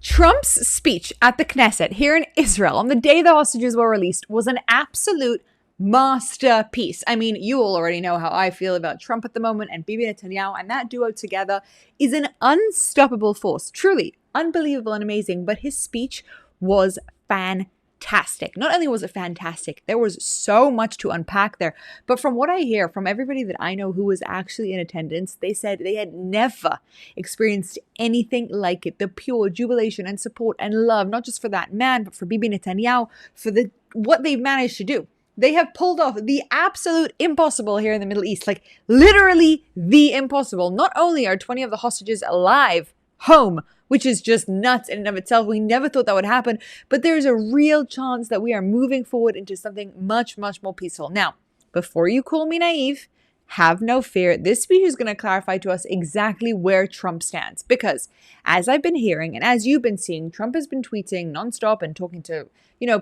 Trump's speech at the Knesset here in Israel on the day the hostages were released was an absolute masterpiece. I mean, you all already know how I feel about Trump at the moment and Bibi Netanyahu, and that duo together is an unstoppable force. Truly unbelievable and amazing, but his speech was fantastic. Not only was it fantastic, there was so much to unpack there. But from what I hear from everybody that I know who was actually in attendance, they said they had never experienced anything like it. The pure jubilation and support and love, not just for that man, but for Bibi Netanyahu, for what they've managed to do. They have pulled off the absolute impossible here in the Middle East, like literally the impossible. Not only are 20 of the hostages alive, home, which is just nuts in and of itself. We never thought that would happen, but there's a real chance that we are moving forward into something much, much more peaceful. Now, before you call me naive, have no fear. This speech is going to clarify to us exactly where Trump stands. Because as I've been hearing and as you've been seeing, Trump has been tweeting nonstop and talking to,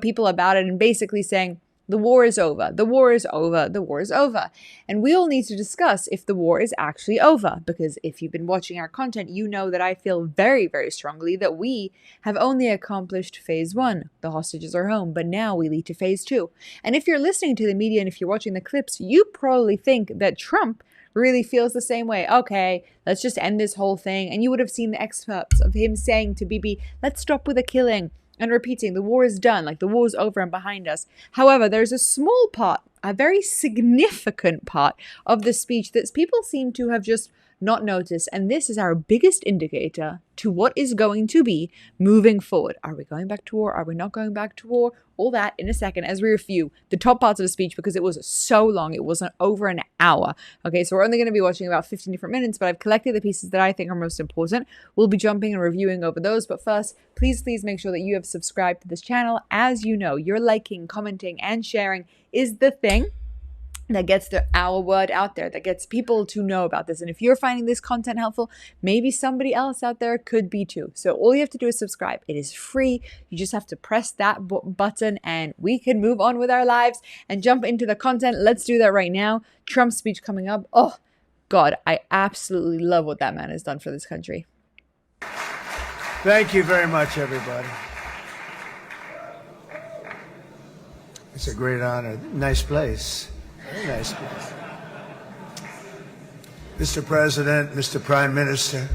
people about it and basically saying, the war is over. The war is over. The war is over. And we all need to discuss if the war is actually over. Because if you've been watching our content, you know that I feel very, very strongly that we have only accomplished phase 1. The hostages are home, but now we lead to phase 2. And if you're listening to the media and if you're watching the clips, you probably think that Trump really feels the same way. Okay, let's just end this whole thing. And you would have seen the excerpts of him saying to Bibi, let's stop with the killing. And repeating, the war is done, like the war is over and behind us. However, there's a small part, a very significant part of the speech that people seem to have just not noticed. And this is our biggest indicator to what is going to be moving forward. Are we going back to war? Are we not going back to war? All that in a second as we review the top parts of the speech because it was so long. It was over an hour. Okay, so we're only going to be watching about 15 different minutes, but I've collected the pieces that I think are most important. We'll be jumping and reviewing over those. But first, please make sure that you have subscribed to this channel. As you know, your liking, commenting, and sharing is the thing that gets our word out there, that gets people to know about this. And if you're finding this content helpful, maybe somebody else out there could be too. So all you have to do is subscribe. It is free. You just have to press that button and we can move on with our lives and jump into the content. Let's do that right now. Trump's speech coming up. Oh, God, I absolutely love what that man has done for this country. Thank you very much, everybody. It's a great honor. Nice place. Very nice place. Mr. President, Mr. Prime Minister,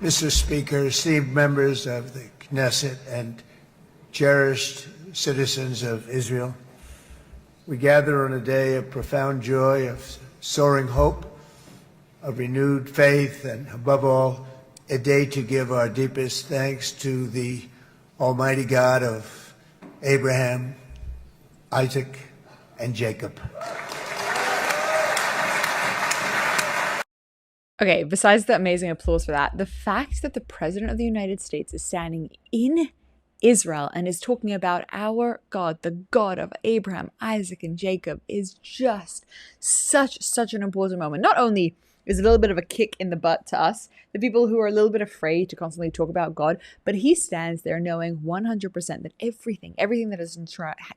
Mr. Speaker, esteemed members of the Knesset and cherished citizens of Israel, we gather on a day of profound joy, of soaring hope, of renewed faith, and above all, a day to give our deepest thanks to the Almighty God of Abraham, Isaac, and Jacob. Okay, besides the amazing applause for that, the fact that the President of the United States is standing in Israel and is talking about our God, the God of Abraham, Isaac, and Jacob, is just such an important moment. Not only is a little bit of a kick in the butt to us, the people who are a little bit afraid to constantly talk about God, but he stands there knowing 100% that everything that has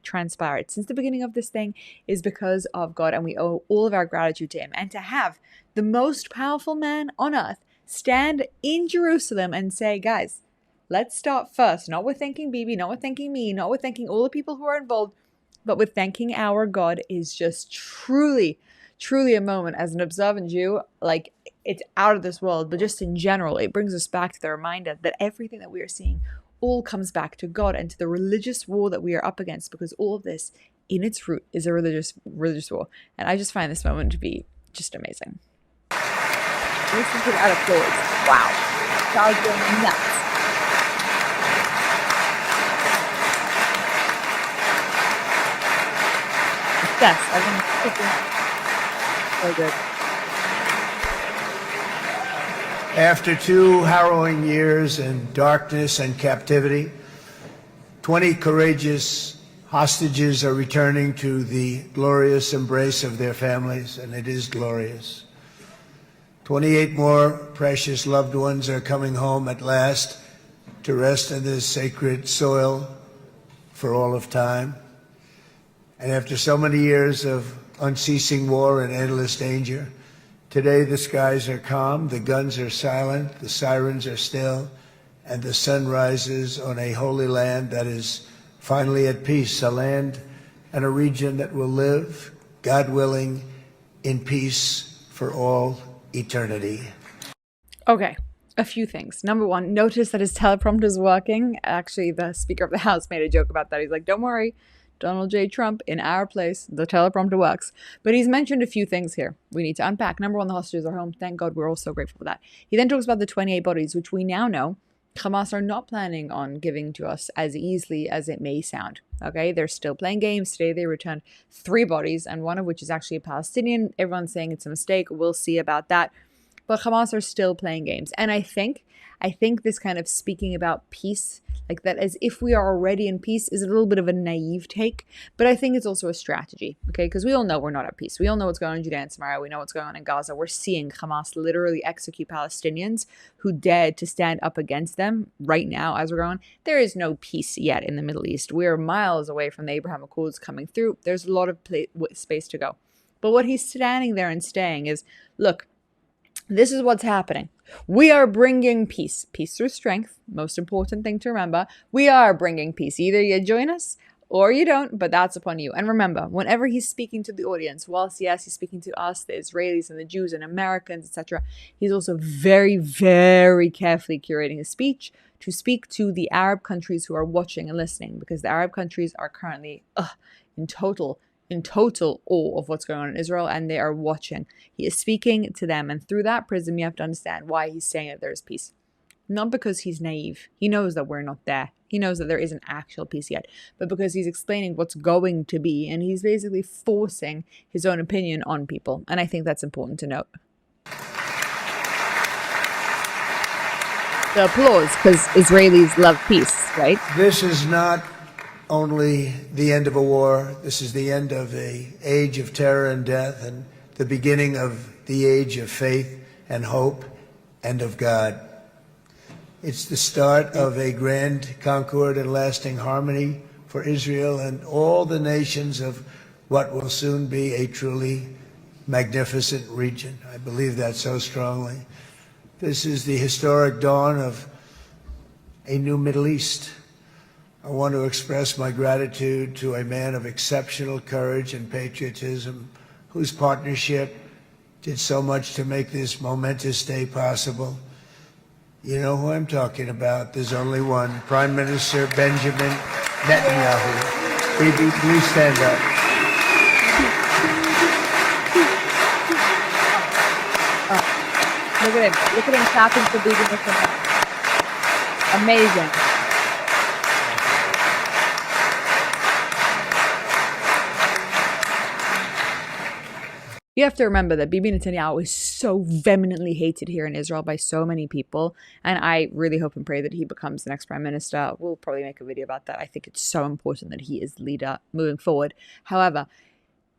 transpired since the beginning of this thing is because of God, and we owe all of our gratitude to him. And to have the most powerful man on earth stand in Jerusalem and say, guys, let's start first, not with thanking Bibi, not with thanking me, not with thanking all the people who are involved, but with thanking our God is just truly a moment. As an observant Jew, like, it's out of this world, but just in general, it brings us back to the reminder that everything that we are seeing all comes back to God and to the religious war that we are up against, because all of this in its root is a religious war. And I just find this moment to be just amazing. Listen to that applause. Wow. Crowd's going nuts. Yes, everyone's so good. After 2 harrowing years in darkness and captivity, 20 courageous hostages are returning to the glorious embrace of their families, and it is glorious. 28 more precious loved ones are coming home at last to rest in this sacred soil for all of time. And after so many years of unceasing war and endless danger, today the skies are calm, the guns are silent, the sirens are still, and the sun rises on a holy land that is finally at peace, a land and a region that will live, God willing, in peace for all eternity. Okay, a few things. Number one, notice that his teleprompter is working. Actually, the Speaker of the House made a joke about that. He's like, don't worry, Donald J. Trump, in our place, the teleprompter works. But he's mentioned a few things here we need to unpack. Number one, the hostages are home. Thank God, we're all so grateful for that. He then talks about the 28 bodies, which we now know Hamas are not planning on giving to us as easily as it may sound. Okay, they're still playing games. Today they returned 3 bodies, and one of which is actually a Palestinian. Everyone's saying it's a mistake. We'll see about that. But Hamas are still playing games. And I think this kind of speaking about peace, like that as if we are already in peace, is a little bit of a naive take. But I think it's also a strategy, okay? Because we all know we're not at peace. We all know what's going on in Judea and Samaria. We know what's going on in Gaza. We're seeing Hamas literally execute Palestinians who dared to stand up against them right now as we're going. There is no peace yet in the Middle East. We're miles away from the Abraham Accords coming through. There's a lot of space to go. But what he's standing there and saying is, look, this is what's happening. We are bringing peace. Peace through strength. Most important thing to remember. We are bringing peace. Either you join us or you don't, but that's upon you. And remember, whenever he's speaking to the audience, whilst yes, he's speaking to us, the Israelis and the Jews and Americans, etc., he's also very, very carefully curating his speech to speak to the Arab countries who are watching and listening, because the Arab countries are currently in total awe of what's going on in Israel, and they are watching. He is speaking to them, and through that prism, you have to understand why he's saying that there's peace. Not because he's naive. He knows that we're not there. He knows that there isn't actual peace yet, but because he's explaining what's going to be, and he's basically forcing his own opinion on people. And I think that's important to note. The applause, because Israelis love peace, right? This is not only the end of a war. This is the end of an age of terror and death, and the beginning of the age of faith and hope and of God. It's the start of a grand concord and lasting harmony for Israel and all the nations of what will soon be a truly magnificent region. I believe that so strongly. This is the historic dawn of a new Middle East. I want to express my gratitude to a man of exceptional courage and patriotism, whose partnership did so much to make this momentous day possible. You know who I'm talking about. There's only one. Prime Minister Benjamin Netanyahu. Bibi, please stand up. Look at him. Look at him clapping for Bibi Netanyahu. Amazing. You have to remember that Bibi Netanyahu is so vehemently hated here in Israel by so many people. And I really hope and pray that he becomes the next prime minister. We'll probably make a video about that. I think it's so important that he is the leader moving forward. However,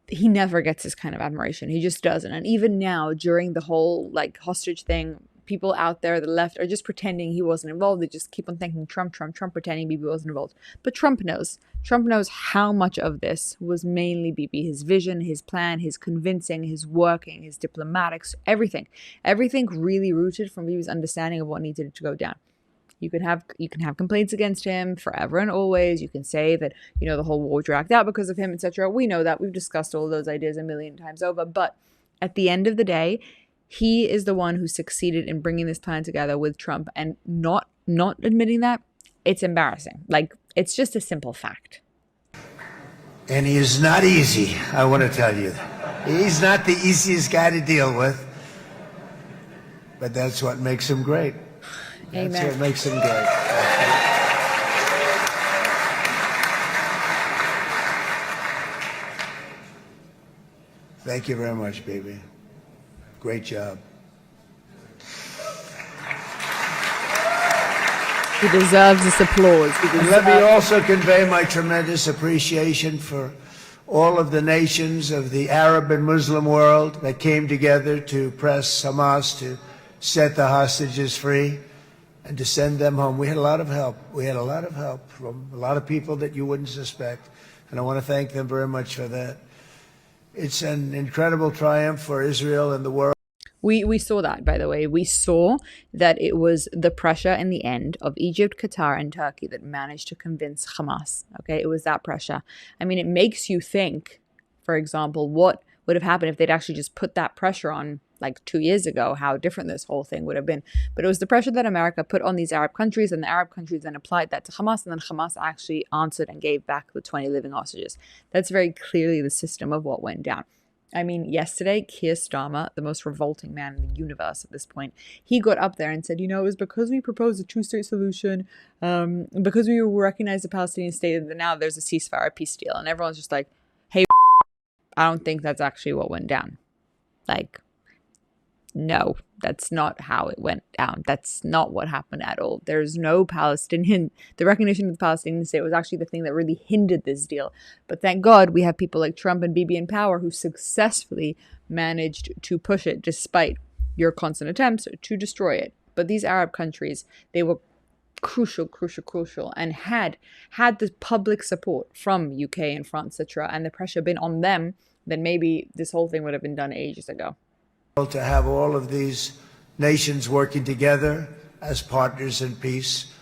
he never gets this kind of admiration. He just doesn't. And even now, during the whole hostage thing, people out there, the left, are just pretending he wasn't involved. They just keep on thinking Trump, pretending Bibi wasn't involved. But Trump knows. Trump knows how much of this was mainly Bibi, his vision, his plan, his convincing, his working, his diplomatics, everything. Everything really rooted from Bibi's understanding of what needed to go down. You can have complaints against him forever and always. You can say that, the whole war dragged out because of him, etc. We know that. We've discussed all those ideas a million times over. But at the end of the day, he is the one who succeeded in bringing this plan together with Trump, and not admitting that, it's embarrassing. It's just a simple fact. And he is not easy, I want to tell you. He's not the easiest guy to deal with, but that's what makes him great. Amen. That's what makes him great. Thank you very much, baby. Great job. He deserves this applause. And let me also convey my tremendous appreciation for all of the nations of the Arab and Muslim world that came together to press Hamas to set the hostages free and to send them home. We had a lot of help. We had a lot of help from a lot of people that you wouldn't suspect, and I want to thank them very much for that. It's an incredible triumph for Israel and the world. We saw that, by the way. We saw that it was the pressure in the end of Egypt, Qatar, and Turkey that managed to convince Hamas. Okay, it was that pressure. I mean, it makes you think, for example, what would have happened if they'd actually just put that pressure on like 2 years ago, how different this whole thing would have been. But it was the pressure that America put on these Arab countries, and the Arab countries then applied that to Hamas, and then Hamas actually answered and gave back the 20 living hostages. That's very clearly the system of what went down. I mean, yesterday, Keir Starmer, the most revolting man in the universe at this point, he got up there and said, it was because we proposed a two-state solution, because we recognized the Palestinian state, that now there's a ceasefire, a peace deal. And everyone's just like, hey, I don't think that's actually what went down. Like, no, that's not how it went down. That's not what happened at all. There's no Palestinian. The recognition of the Palestinian state was actually the thing that really hindered this deal. But thank God we have people like Trump and Bibi in power who successfully managed to push it despite your constant attempts to destroy it. But these Arab countries, they were crucial, and had the public support from UK and France, etc., and the pressure been on them, then maybe this whole thing would have been done ages ago. To have all of these nations working together as partners in peace.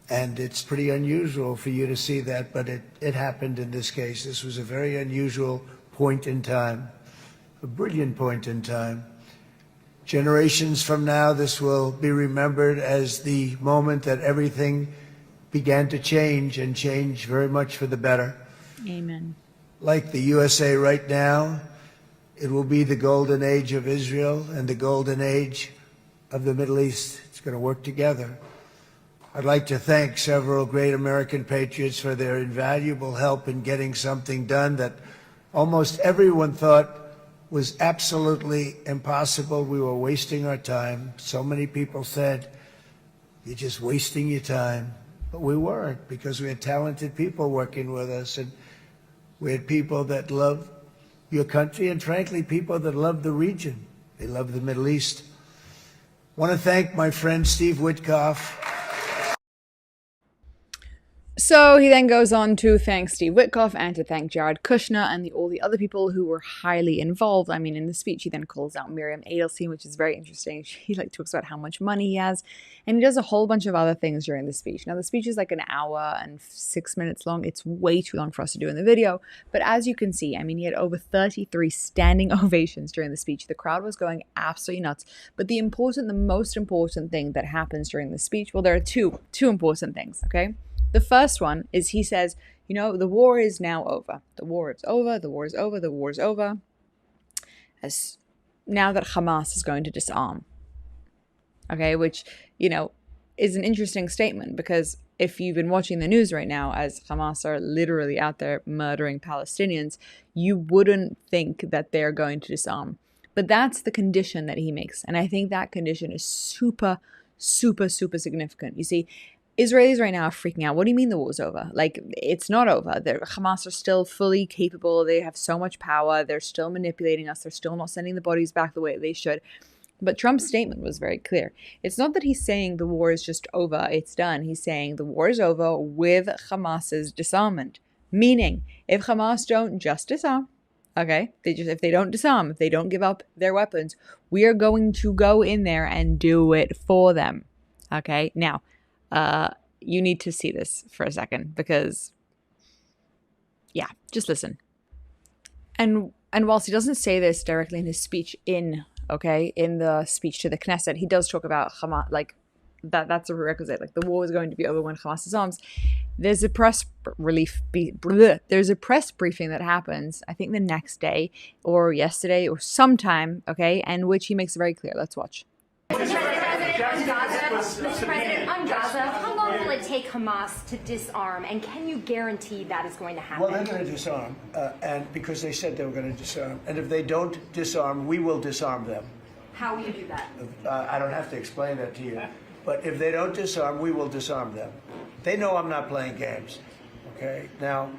And it's pretty unusual for you to see that, but it happened in this case. This was a very unusual point in time, a brilliant point in time. Generations from now, this will be remembered as the moment that everything began to change, and change very much for the better. Amen. Like the USA right now, it will be the golden age of Israel and the golden age of the Middle East. It's going to work together. I'd like to thank several great American patriots for their invaluable help in getting something done that almost everyone thought was absolutely impossible. We were wasting our time. So many people said, you're just wasting your time. But we weren't, because we had talented people working with us, and we had people that loved your country, and frankly, people that love the region. They love the Middle East. I want to thank my friend Steve Witkoff. So he then goes on to thank Steve Witkoff and to thank Jared Kushner and all the other people who were highly involved. I mean, in the speech, he then calls out Miriam Edelstein, which is very interesting. He talks about how much money he has, and he does a whole bunch of other things during the speech. Now, the speech is like an hour and 6 minutes long. It's way too long for us to do in the video. But as you can see, I mean, he had over 33 standing ovations during the speech. The crowd was going absolutely nuts. But the most important thing that happens during the speech, well, there are two important things, okay? The first one is he says, the war is now over. The war is over. The war is over. The war is over. As now that Hamas is going to disarm. Okay, which, is an interesting statement, because if you've been watching the news right now, as Hamas are literally out there murdering Palestinians, you wouldn't think that they're going to disarm. But that's the condition that he makes. And I think that condition is super, super, super significant. You see, Israelis right now are freaking out. What do you mean the war's over? Like, it's not over. Hamas are still fully capable. They have so much power. They're still manipulating us. They're still not sending the bodies back the way they should. But Trump's statement was very clear. It's not that he's saying the war is just over, it's done. He's saying the war is over with Hamas's disarmament. Meaning, if Hamas don't just disarm, okay, if they don't disarm, if they don't give up their weapons, we are going to go in there and do it for them. Okay, now, you need to see this for a second, because, yeah, just listen. And whilst he doesn't say this directly in his speech in the speech to the Knesset, he does talk about Hamas, like that's a prerequisite. Like, the war is going to be over when Hamas disarms. There's a press briefing that happens, I think the next day or yesterday or sometime, okay, and which he makes it very clear. Let's watch. Mr. President, on Gaza, how long will it take Hamas to disarm, and can you guarantee that is going to happen? Well, they're going to disarm, and because they said they were going to disarm. And if they don't disarm, we will disarm them. How will you do that? I don't have to explain that to you. But if they don't disarm, we will disarm them. They know I'm not playing games. Okay? Now,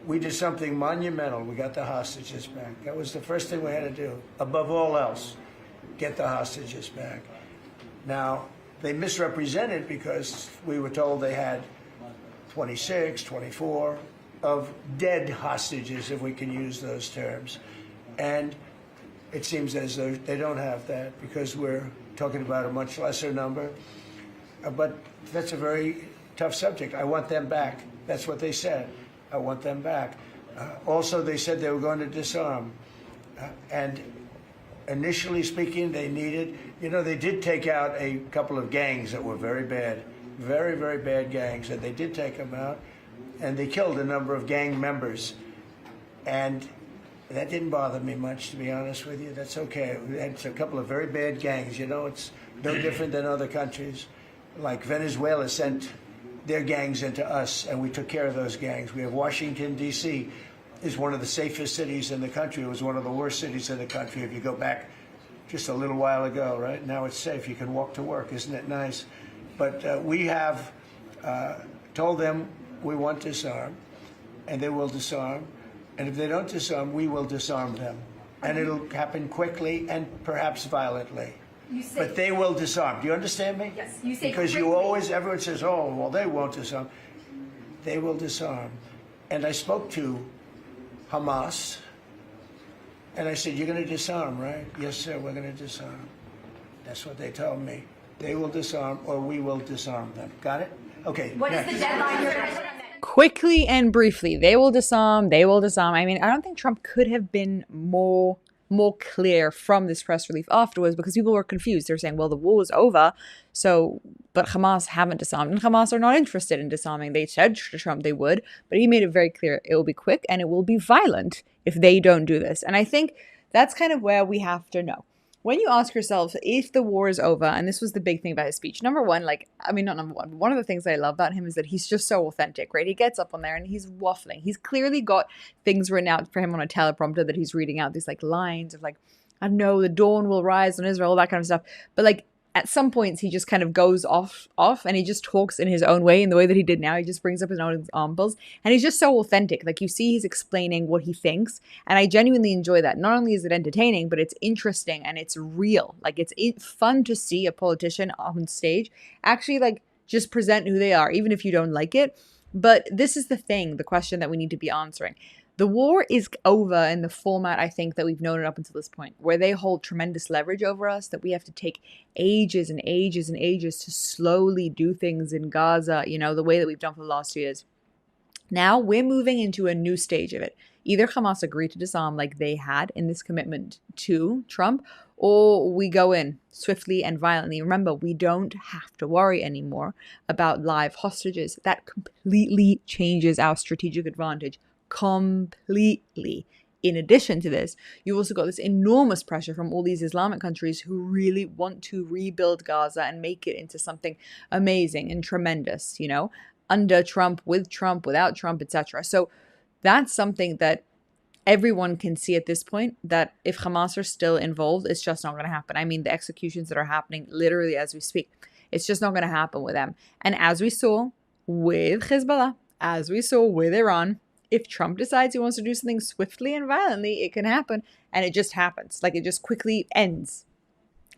we did something monumental. We got the hostages back. That was the first thing we had to do. Above all else, get the hostages back. Now, they misrepresented, because we were told they had 26, 24 of dead hostages, if we can use those terms. And it seems as though they don't have that because we're talking about a much lesser number. But that's a very tough subject. I want them back. That's what they said. I want them back. Also, they said they were going to disarm. And initially speaking, they needed, they did take out a couple of gangs that were very bad, very, very bad gangs, and they did take them out, and they killed a number of gang members. And that didn't bother me much, to be honest with you. That's okay. It's a couple of very bad gangs. It's no different than other countries. Like Venezuela sent their gangs into us, and we took care of those gangs. We have Washington, D.C. is one of the safest cities in the country. It was one of the worst cities in the country if you go back just a little while ago, right? Now it's safe. You can walk to work. Isn't it nice? But we have told them we want to disarm, and they will disarm. And if they don't disarm, we will disarm them. And it'll happen quickly and perhaps violently. But they will disarm. Do you understand me? Yes. You say because quickly. everyone says, oh, well, they won't disarm. They will disarm. And I spoke to Hamas, and I said, you're going to disarm, right? Yes, sir, we're going to disarm. That's what they told me. They will disarm, or we will disarm them. Got it? Okay. What is the deadline you're going to put on that? Quickly and briefly, they will disarm, they will disarm. I mean, I don't think Trump could have been more clear from this press release afterwards, because people were confused. They're saying, well, the war is over, but Hamas haven't disarmed, and Hamas are not interested in disarming. They said to Trump they would, but he made it very clear it will be quick and it will be violent if they don't do this. And I think that's kind of where we have to know. When you ask yourself if the war is over, and this was the big thing about his speech, number one, not number one, one of the things I love about him is that he's just so authentic, right? He gets up on there and he's waffling. He's clearly got things written out for him on a teleprompter that he's reading out, these lines of I don't know, the dawn will rise on Israel, all that kind of stuff. But at some points he just kind of goes off and he just talks in his own way, in the way that he did now. He just brings up his own examples and he's just so authentic. You see he's explaining what he thinks, and I genuinely enjoy that. Not only is it entertaining, but it's interesting and it's real. It's fun to see a politician on stage actually just present who they are, even if you don't like it. But this is the question that we need to be answering. The war is over in the format, I think, that we've known it up until this point, where they hold tremendous leverage over us, that we have to take ages and ages and ages to slowly do things in Gaza, the way that we've done for the last 2 years. Now we're moving into a new stage of it. Either Hamas agree to disarm like they had in this commitment to Trump, or we go in swiftly and violently. Remember, we don't have to worry anymore about live hostages. That completely changes our strategic advantage. Completely. In addition to this, you've also got this enormous pressure from all these Islamic countries who really want to rebuild Gaza and make it into something amazing and tremendous, under Trump, with Trump, without Trump, etc. So that's something that everyone can see at this point, that if Hamas are still involved, it's just not going to happen. I mean, the executions that are happening literally as we speak, it's just not going to happen with them. And as we saw with Hezbollah, as we saw with Iran, if Trump decides he wants to do something swiftly and violently, it can happen. And it just happens. It just quickly ends.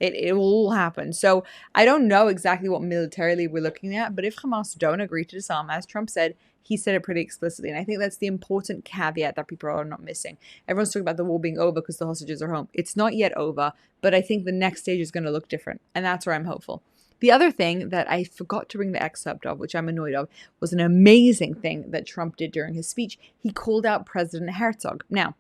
It will all happen. So I don't know exactly what militarily we're looking at, but if Hamas don't agree to disarm, as Trump said, he said it pretty explicitly. And I think that's the important caveat that people are not missing. Everyone's talking about the war being over because the hostages are home. It's not yet over, but I think the next stage is going to look different. And that's where I'm hopeful. The other thing that I forgot to bring the excerpt of, which I'm annoyed of, was an amazing thing that Trump did during his speech. He called out President Herzog. Now,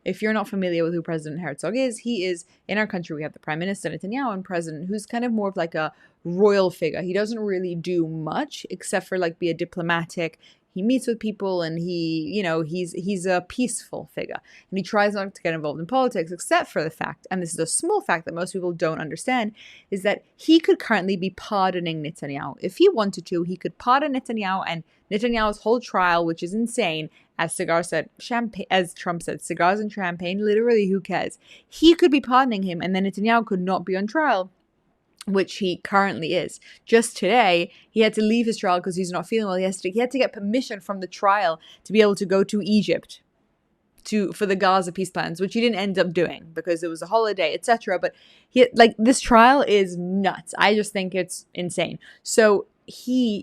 if you're not familiar with who President Herzog is, he is, in our country, we have the Prime Minister, Netanyahu, and President, who's kind of more of a royal figure. He doesn't really do much except for be a diplomatic. He meets with people and he's a peaceful figure. And he tries not to get involved in politics, except for the fact, and this is a small fact that most people don't understand, is that he could currently be pardoning Netanyahu. If he wanted to, he could pardon Netanyahu and Netanyahu's whole trial, which is insane. As Trump said, cigars and champagne, literally, who cares? He could be pardoning him, and then Netanyahu could not be on trial, which he currently is. Just today, he had to leave his trial because he's not feeling well. He had to get permission from the trial to be able to go to Egypt for the Gaza peace plans, which he didn't end up doing because it was a holiday, etc. But this trial is nuts. I just think it's insane. So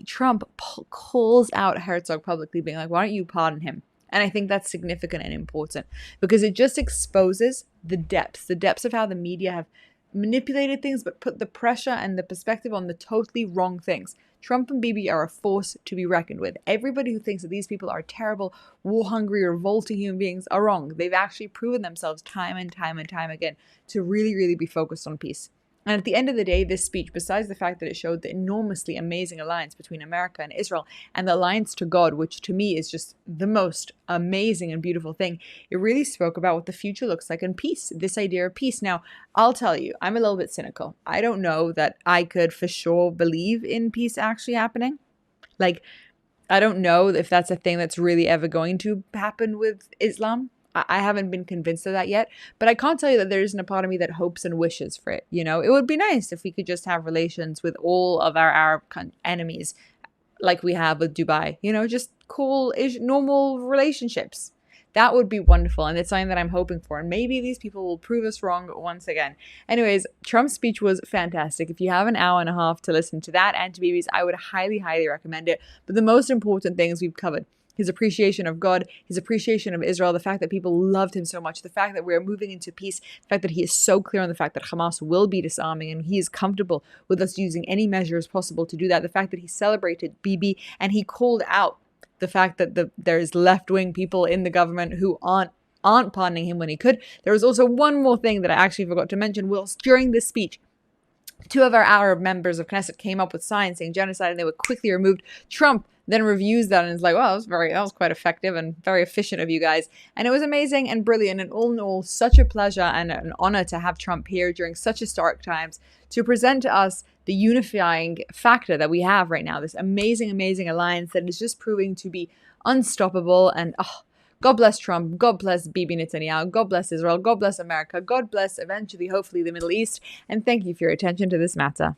Trump calls out Herzog publicly, being like, why don't you pardon him? And I think that's significant and important because it just exposes the depths of how the media have manipulated things, but put the pressure and the perspective on the totally wrong things. Trump and Bibi are a force to be reckoned with. Everybody who thinks that these people are terrible, war-hungry, revolting human beings are wrong. They've actually proven themselves time and time and time again to really, really be focused on peace. And at the end of the day, this speech, besides the fact that it showed the enormously amazing alliance between America and Israel and the alliance to God, which to me is just the most amazing and beautiful thing, it really spoke about what the future looks like in peace, this idea of peace. Now, I'll tell you, I'm a little bit cynical. I don't know that I could for sure believe in peace actually happening. Like, I don't know if that's a thing that's really ever going to happen with Islam. I haven't been convinced of that yet, but I can't tell you that there isn't a part of me that hopes and wishes for it. You know, it would be nice if we could just have relations with all of our Arab enemies like we have with Dubai, you know, just cool, normal relationships. That would be wonderful, and it's something that I'm hoping for, and maybe these people will prove us wrong once again. Anyways, Trump's speech was fantastic. If you have an hour and a half to listen to that and to Bibi's, I would highly, highly recommend it. But the most important things we've covered: his appreciation of God, his appreciation of Israel, the fact that people loved him so much, the fact that we're moving into peace, the fact that he is so clear on the fact that Hamas will be disarming and he is comfortable with us using any measures possible to do that, the fact that he celebrated Bibi and he called out the fact that there's left-wing people in the government who aren't pardoning him when he could. There was also one more thing that I actually forgot to mention. Whilst during this speech, 2 of our Arab members of Knesset came up with signs saying genocide and they were quickly removed. Trump then reviews that and is like, well, that was quite effective and very efficient of you guys. And it was amazing and brilliant. And all in all, such a pleasure and an honor to have Trump here during such historic times to present to us the unifying factor that we have right now, this amazing, amazing alliance that is just proving to be unstoppable. And God bless Trump. God bless Bibi Netanyahu. God bless Israel. God bless America. God bless, eventually, hopefully, the Middle East. And thank you for your attention to this matter.